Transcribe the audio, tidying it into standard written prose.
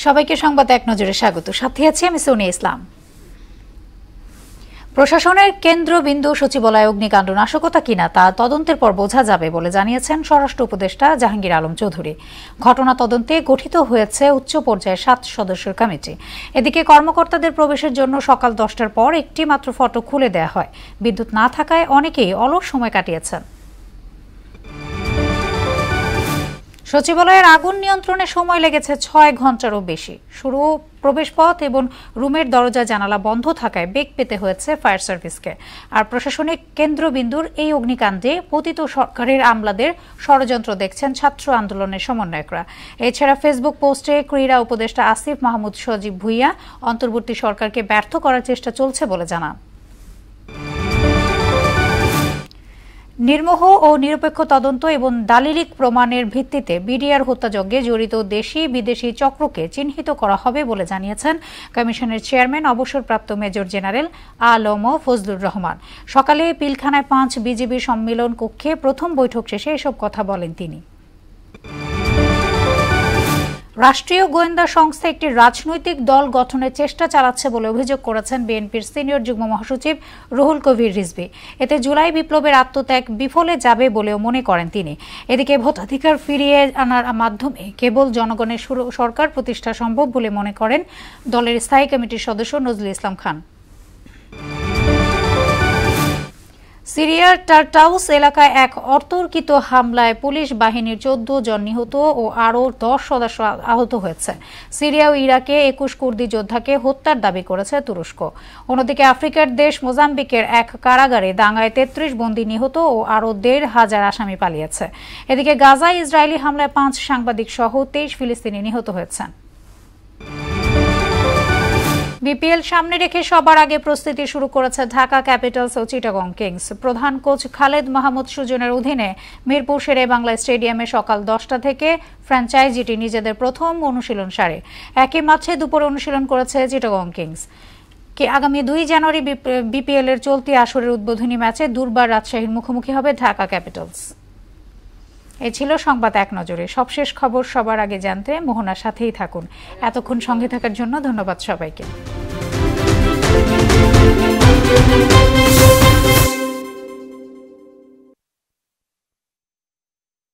সবাইকে সংবাদ এক নজরে স্বাগত। সাথে আছি আমি সোনিয়া ইসলাম। প্রশাসনের কেন্দ্রবিন্দু সচিবালয় অগ্নিকাণ্ড নাশকতা কিনা তা তদন্তের পর বোঝা যাবে বলে জানিয়েছেন স্বরাষ্ট্র উপদেষ্টা জাহাঙ্গীর আলম চৌধুরী। ঘটনা তদন্তে গঠিত হয়েছে উচ্চ পর্যায়ের 7 সদস্যের কমিটি। এদিকে কর্মকর্তাদের প্রবেশের জন্য সকাল 10টার পর একটি মাত্র ফটক খুলে দেওয়া হয়। বিদ্যুৎ না থাকায় অনেকেই অলস সময় কাটিয়েছেন। সচিবালয়ের আগুন নিয়ন্ত্রণে সময় লেগেছে 6 ঘন্টারও বেশি। শুরু প্রবেশপথ এবং রুমের দরজা জানালা বন্ধ থাকায় বেগ পেতে হয়েছে ফায়ার সার্ভিসকে। আর প্রশাসনিক কেন্দ্রবিন্দুর এই অগ্নিকাণ্ডে পতিত সরকারের আমলাদের ষড়যন্ত্র দেখছেন ছাত্র আন্দোলনের সমন্বয়করা। এছাড়া ফেসবুক পোস্টে ক্রীড়া উপদেষ্টা আসিফ মাহমুদ সজীব ভুইয়া অন্তর্বর্তী সরকারকে ব্যর্থ করার চেষ্টা চলছে বলে জানান। নির্মোহ ও নিরপেক্ষ তদন্ত এবং দালিলিক প্রমাণের ভিত্তিতে বিডিআর হত্যাযজ্ঞে জড়িত দেশি বিদেশি চক্রকে চিহ্নিত করা হবে বলে জানিয়েছেন কমিশনের চেয়ারম্যান অবসরপ্রাপ্ত মেজর জেনারেল আলম ফজলুর রহমান। সকালে পিলখানায় 5 বিজিবি সম্মেলন কক্ষে প্রথম বৈঠক শেষে এসব কথা বলেন তিনি। রাষ্ট্রীয় গোয়েন্দা সংস্থা একটি রাজনৈতিক দল গঠনের চেষ্টা চালাচ্ছে বলে অভিযোগ করেছেন বিএনপির সিনিয়র যুগ্ম মহাসচিব রুহুল কবির রিজভী। এতে জুলাই বিপ্লবের আত্মত্যাগ বিফলে যাবে বলেও মনে করেন তিনি। এদিকে ভোটাধিকার ফিরিয়ে আনার মাধ্যমে কেবল জনগণের সরকার প্রতিষ্ঠা সম্ভব বলে মনে করেন দলের স্থায়ী কমিটির সদস্য নজরুল ইসলাম খান। সিরিয়ার টারটাউস এলাকায় এক অতর্কিত হামলায় পুলিশ বাহিনীর 14 জন নিহত ও আরও 10 সদস্য আহত হয়েছে। সিরিয়া ও ইরাকে 21 কুর্দি যোদ্ধাকে হত্যার দাবি করেছে তুরস্ক। অন্যদিকে আফ্রিকার দেশ মোজাম্বিকের এক কারাগারে দাঙ্গায় 33 বন্দী নিহত ও আরও 1,500 আসামি পালিয়েছে। এদিকে গাজায় ইসরায়েলি হামলায় 5 সাংবাদিক সহ 23 ফিলিস্তিনি নিহত হয়েছেন। বিপিএল সামনে রেখে সবার আগে প্রস্তুতি শুরু করেছে ঢাকা ক্যাপিটালস ও চিটাগং কিংস। প্রধান কোচ খালেদ মাহমুদ সুজনের অধীনে মিরপুর শেরেবাংলা স্টেডিয়ামে সকাল 10টা থেকে ফ্র্যাঞ্চাইজিটি নিজেদের প্রথম অনুশীলন সারে। একই মাঠে দুপুরে অনুশীলন করেছে চিটাগং কিংস। আগামী 2 জানুয়ারি বিপিএল এর চলতি আসরের উদ্বোধনী ম্যাচে দুর্বার রাজশাহীর মুখোমুখি হবে ঢাকা ক্যাপিটালস। এই ছিল সংবাদ এক নজরে। সবশেষ খবর সবার আগে জানতে মোহনার সাথেই থাকুন। এতক্ষণ সঙ্গে থাকার জন্য ধন্যবাদ সবাইকে।